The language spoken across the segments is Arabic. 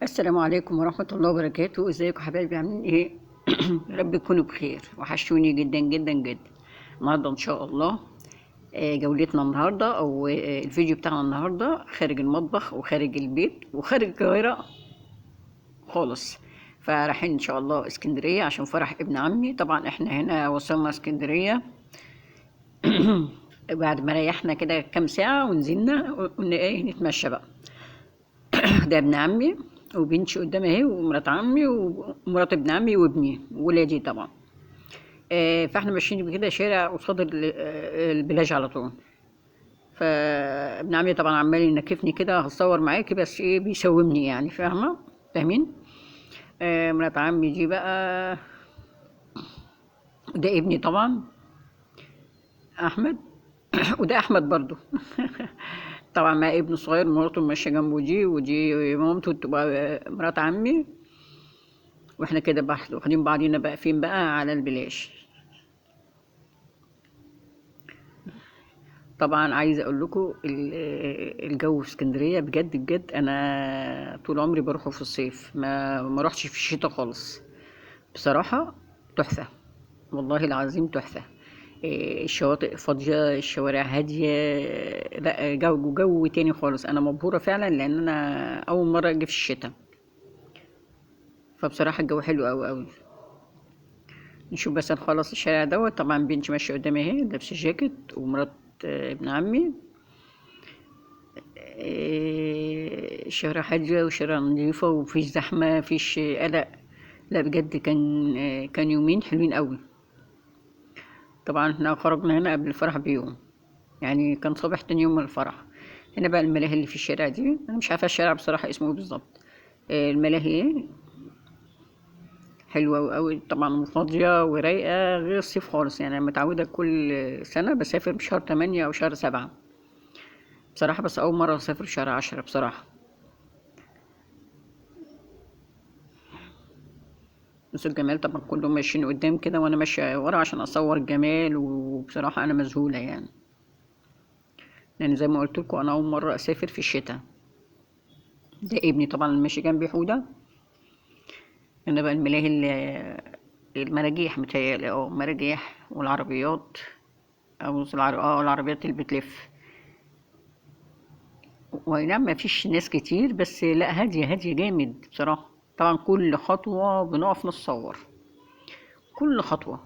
السلام عليكم ورحمة الله وبركاته. ازيكم حبايبي، عاملين ايه؟ يا رب تكونوا بخير، وحشوني جدا جدا جدا. النهارده ان شاء الله جولتنا النهارده او الفيديو بتاعنا النهارده خارج المطبخ وخارج البيت وخارج القاهرة خالص. فرايحين ان شاء الله اسكندرية عشان فرح ابن عمي. طبعا احنا هنا وصلنا اسكندرية بعد ما ريحنا كده كام ساعة ونزلنا قلنا ايه نتمشى بقى. ده ابن عمي وبنتي قدامي اهي، ومرات عمي ومرات ابن عمي وابني وولادي طبعا. فاحنا ماشيين كده شارع قصاد البلاج على طول. فابن عمي طبعا عمال ينكفني كده هتصور معاكي، بس ايه بيسومني يعني، فاهمين. مرات عمي دي بقى، ده ابني طبعا احمد وده احمد برضو طبعا مع ابنه الصغير، مراته ماشيه جنبه دي، ودي مامته تبقى مرات عمي. واحنا كده بقى واخدين بعضينا بقى فين بقى، على البلاش. طبعا عايزه اقول لكم الجو في اسكندريه بجد بجد، انا طول عمري بروحه في الصيف، ما روحتش في الشتاء خالص. بصراحه تحفه، والله العظيم تحفه. الشواطئ فاضيه، الشوارع هاديه، لا جو تاني خالص. انا مبهوره فعلا، لان انا اول مره اجي في الشتاء. فبصراحه الجو حلو قوي قوي. نشوف بس نخلص الشارع دوت. طبعا بنتي ماشيه قدامي اهي لابسه جاكيت، ومرات ابن عمي. الشارع هادية وشارع نظيفة، ومفيش زحمة، مفيش قلق. لا بجد كان يومين حلوين قوي. طبعا احنا خرجنا هنا قبل الفرح بيوم، يعني كان صباح تاني يوم من الفرح. هنا بقى الملاهي اللي في الشارع دي، انا مش عارفة الشارع بصراحة اسمه إيه بالظبط. الملاهي حلوة أوي طبعا، وفاضية ورايقة غير الصيف خالص. يعني أنا متعودة كل سنة بسافر بشهر 8 أو شهر 7 بصراحة، بس أول مرة أسافر شهر 10 بصراحة. بس الجمال طبعا كلهم ماشيين قدام كده، وانا ماشيه ورا عشان اصور الجمال. وبصراحه انا مذهوله يعني، لان زي ما قلت لكم انا اول مره اسافر في الشتاء. ده ابني طبعا اللي ماشي جنبي حوده. هنا بقى الملاهي المراجيح، متهيألي مراجيح والعربيات، او العربيات اللي بتلف. واي نعم مفيش ناس كتير، بس لا هاديه هاديه جامد بصراحه. طبعا كل خطوه بنقف نتصور، كل خطوه.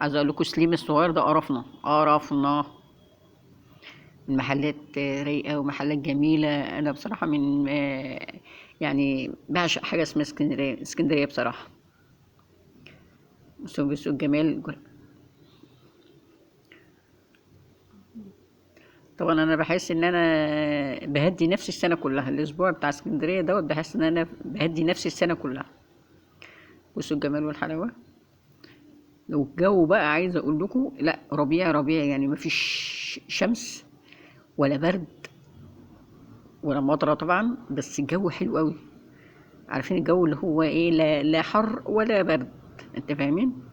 عايزه اقول لكم سليم الصغير ده قرفنا. المحلات رايقة ومحلات جميلة. أنا بصراحة من يعني بعشق حاجة اسمها اسكندرية. اسكندرية بصراحة بصوا الجمال. طبعا أنا بحس إن أنا بهدي نفسي السنة كلها. الأسبوع بتاع اسكندرية دوت بحس إن أنا بهدي نفسي السنة كلها. بصوا الجمال والحلاوة. والجو بقى عايزة أقول لكم، لا ربيع ربيع يعني، مفيش شمس ولا برد ولا مطرة طبعا، بس الجو حلو قوي. عارفين الجو اللي هو ايه، لا حر ولا برد، انت فاهمين.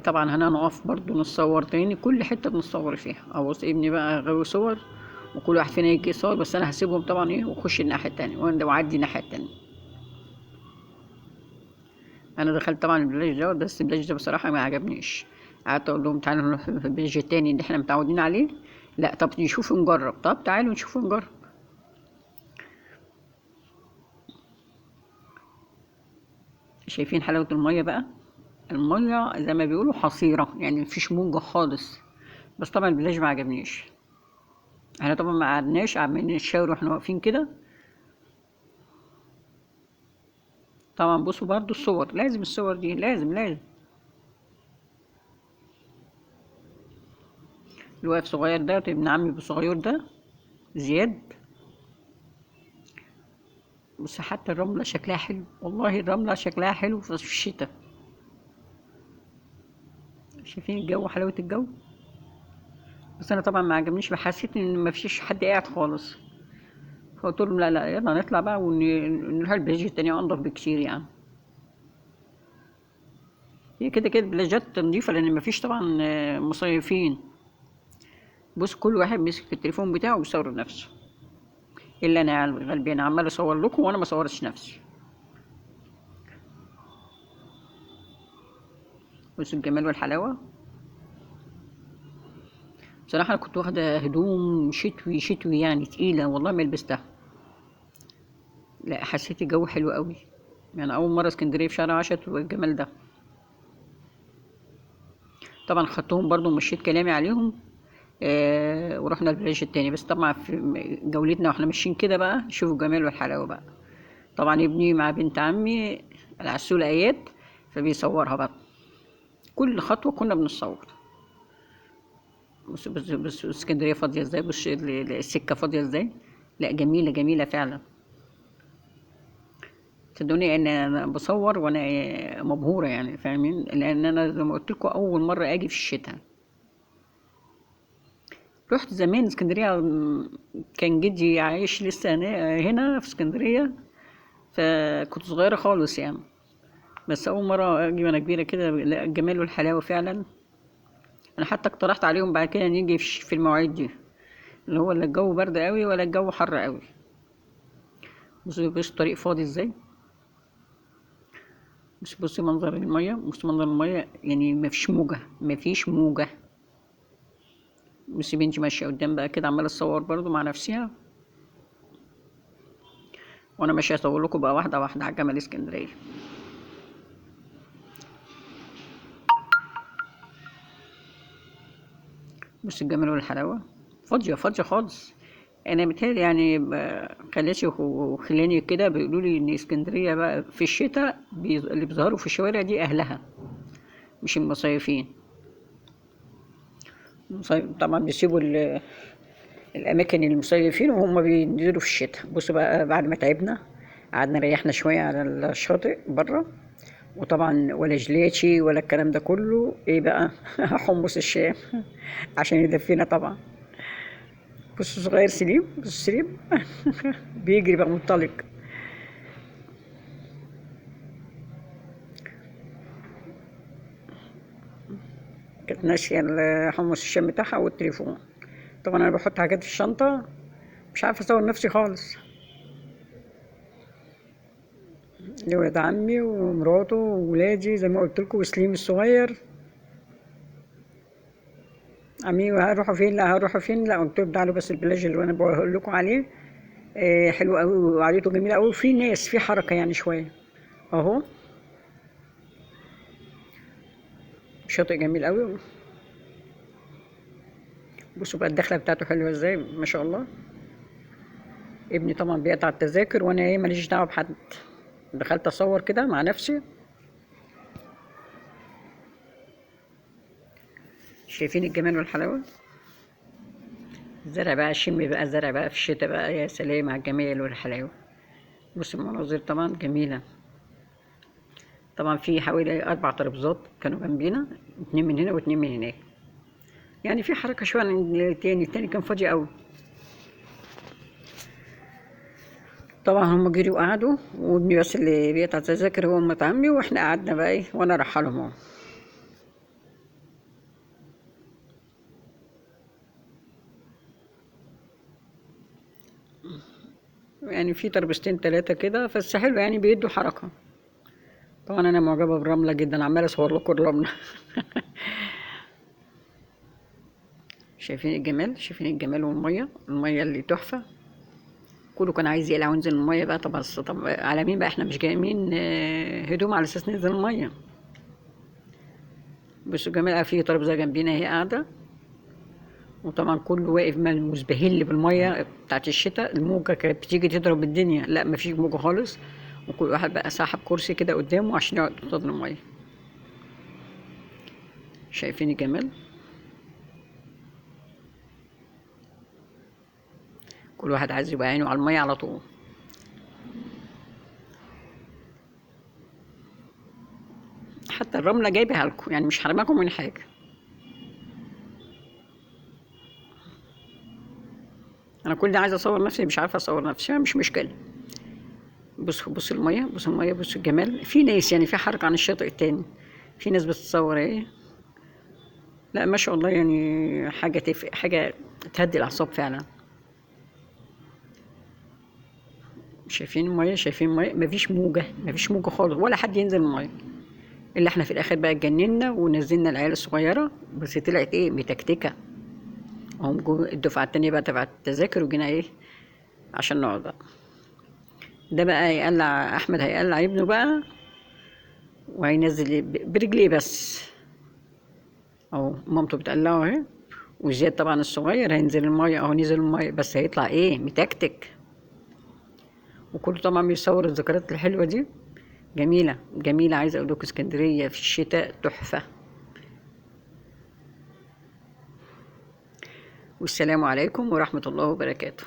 طبعا هنقف برضو نتصور تاني، كل حته بنتصور فيها. ابص ابني بقى غاوي صور، وكل واحد فينا يجي يصور، بس انا هسيبهم طبعا ايه واخش الناحيه التانية، واعدي الناحيه التانية. انا دخلت طبعا البلاج ده، بس البلاج ده بصراحه ما عجبنيش. قعدت اقول لهم تعالوا نروح في البلاج التاني اللي احنا متعودين عليه. لا طب نشوف نجرب، طب تعالوا نشوف نجرب. شايفين حلاوه الميه بقى. الميه زي ما بيقولوا حصيره، يعني مفيش موجه خالص. بس طبعا البلاج ما عجبنيش. احنا طبعا ما قعدناش عمالين نتشاور واحنا واقفين كده. طبعا بصوا برضو الصور، لازم الصور دي لازم لازم. الواقف صغير ده ابن عمي بصغير ده، زياد. بس حتى الرملة شكلها حلو، والله الرملة شكلها حلو في الشتاء. شايفين الجو، حلاوة الجو. بس انا طبعا ما عجبنيش، حسيت ان ما فيش حد قاعد خالص. فقلت لهم لا لا، يلا نطلع بقى ونروح البلاج التانية انضف بكتير يعني. هي كده كده بلاجات نضيفة، لان ما فيش طبعا مصيفين. بص كل واحد مسك التليفون بتاعه ويصور نفسه. الا انا غلبان عمال اصور لكم وانا ما صورتش نفسي. بصوا الجمال والحلاوه. بصراحه انا كنت واخده هدوم شتوي شتوي يعني تقيله، والله ما لبستها. لا حسيت الجو حلو قوي، يعني اول مره اسكندريه في شهر 10 والجمال ده. طبعا خدتهم برضو ومشيت كلامي عليهم. ورحنا البلاج التاني، بس طبعا في جولتنا واحنا ماشيين كده بقى شوفوا الجمال والحلاوه بقى. طبعا ابني مع بنت عمي العسولة ايات، فبيصورها بقى. كل خطوه كنا بنصور. بص اسكندريه فاضيه ازاي، بص السكه فاضيه ازاي. لا جميله جميله فعلا. صدقوني ان انا بصور وانا مبهوره يعني، فاهمين؟ لان انا زي ما قلت لكم اول مره اجي في الشتاء. رحت زمان اسكندريه، كان جدي عايش لسه هنا في اسكندريه، فكنت صغيره خالص يعني. بس اول مره اجي وانا كبيره كده، لا الجمال والحلاوه فعلا. انا حتى اقترحت عليهم بعد كده نيجي في المواعيد دي، اللي هو لا الجو برد قوي ولا الجو حر قوي. بص الطريق فاضي ازاي. بص منظر الميه، بص منظر الميه يعني مفيش موجه مفيش موجه. بص بنتي ماشيه قدام بقى كده عماله تصور برضو مع نفسها، وانا ماشيه اصور لكم بقى واحده واحده على جمال اسكندريه. بص الجمال والحلاوه. فاضيه فاضيه خالص. انا متهيألي يعني خالاتي وخلاني كده بيقولوا لي ان اسكندريه بقى في الشتاء اللي بيظهروا في الشوارع دي اهلها مش المصيفين. طبعا بيسيبوا الاماكن المصيفين وهم بينزلوا في الشتاء. بصوا بقى بعد ما تعبنا قعدنا ريحنا شويه على الشاطئ بره، وطبعا ولا جلاتي ولا الكلام ده كله، ايه بقى حمص الشام عشان يدفينا طبعا. بص صغير سليم، بص سليم بيجري بقى منطلق. كانت ناسيه حمص الشام بتاعها والتليفون. طبعا انا بحط حاجات في الشنطه، مش عارفه اصور نفسي خالص. دي ولاد عمي ومراته وولادي زي ما قلت لكم، وسليم الصغير. عمي هروحوا فين؟ لا هروحوا فين؟ لا قلت لهم تعالوا بس البلاج اللي انا بقول لكم عليه. حلو قوي وقعدته جميله قوي، في ناس في حركه يعني شويه. اهو شاطئ جميل قوي. بصوا بقى الدخله بتاعته حلوه ازاي ما شاء الله. ابني طبعا بيقطع التذاكر وانا ايه ماليش دعوه بحد. دخلت اصور كده مع نفسي. شايفين الجمال والحلاوه. الزرع بقى شم بقى الزرع بقى في الشتاء بقى، يا سلام على الجمال والحلاوه. بص المناظر طبعا جميله. طبعا في حوالي 4 ترابيزات كانوا جنبينا، 2 من هنا و2 من هناك. يعني في حركه شويه عن التاني كان فاضي قوي. طبعا هم جريوا وقعدوا، وابني بس اللي بيقطع تذاكر هو أمة عمي، واحنا قعدنا بقى ايه وانا ارحلهم اهو. يعني في تربستين 3 كده، بس حلو يعني بيدوا حركة. طبعا انا معجبة بالرملة جدا، عمالة اصور لكم الرملة شايفين الجمال، شايفين الجمال والمية، المية اللي تحفة. كله كان عايز يقلع وينزل المية بقى. طب على مين بقى؟ احنا مش جايين هدوم على اساس ننزل المية. بس الجمال في ترابيزة جنبينا هي قاعدة، وطبعا كله واقف مزبهل بالميه بتاعت الشتاء. الموجه كانت بتيجي تضرب الدنيا، لا مفيش موجه خالص. وكل واحد بقى ساحب كرسي كده قدامه عشان يقعد قصاد الميه. شايفين الجمال. كل واحد عايز يبقى عينه على الميه على طول. حتى الرمله جايبها لكم يعني مش حرماكم من حاجه. انا كل ده عايزه اصور نفسي مش عارفه اصور نفسي، مش مشكله. بص الميه، بص الميه، بص الجمال. في ناس يعني في حركه عن الشاطئ التاني، في ناس بتتصور ايه. لا ما شاء الله يعني حاجه تهدي الاعصاب فعلا. شايفين المية؟ شايفين المية؟ مفيش موجة، مفيش موجة خالص، ولا حد ينزل المية. اللي احنا في الاخر بقى اتجننا ونزلنا العيال الصغيرة، بس طلعت ايه، متكتكة. هم الدفعة التانية بقى تبع التذاكر، وجينا ايه عشان نقعد بقى. ده بقى يقلع احمد، هيقلع ابنه بقى، وهينزل برجليه بس. اهو مامته بتقلعه اهي. وزياد طبعا الصغير هينزل المية اهو، نزل المية بس هيطلع ايه، متكتك. وكله طبعا بيصور الذكريات الحلوة دي. جميلة جميلة، عايزة اقول لكم اسكندرية في الشتاء تحفة. والسلام عليكم ورحمة الله وبركاته.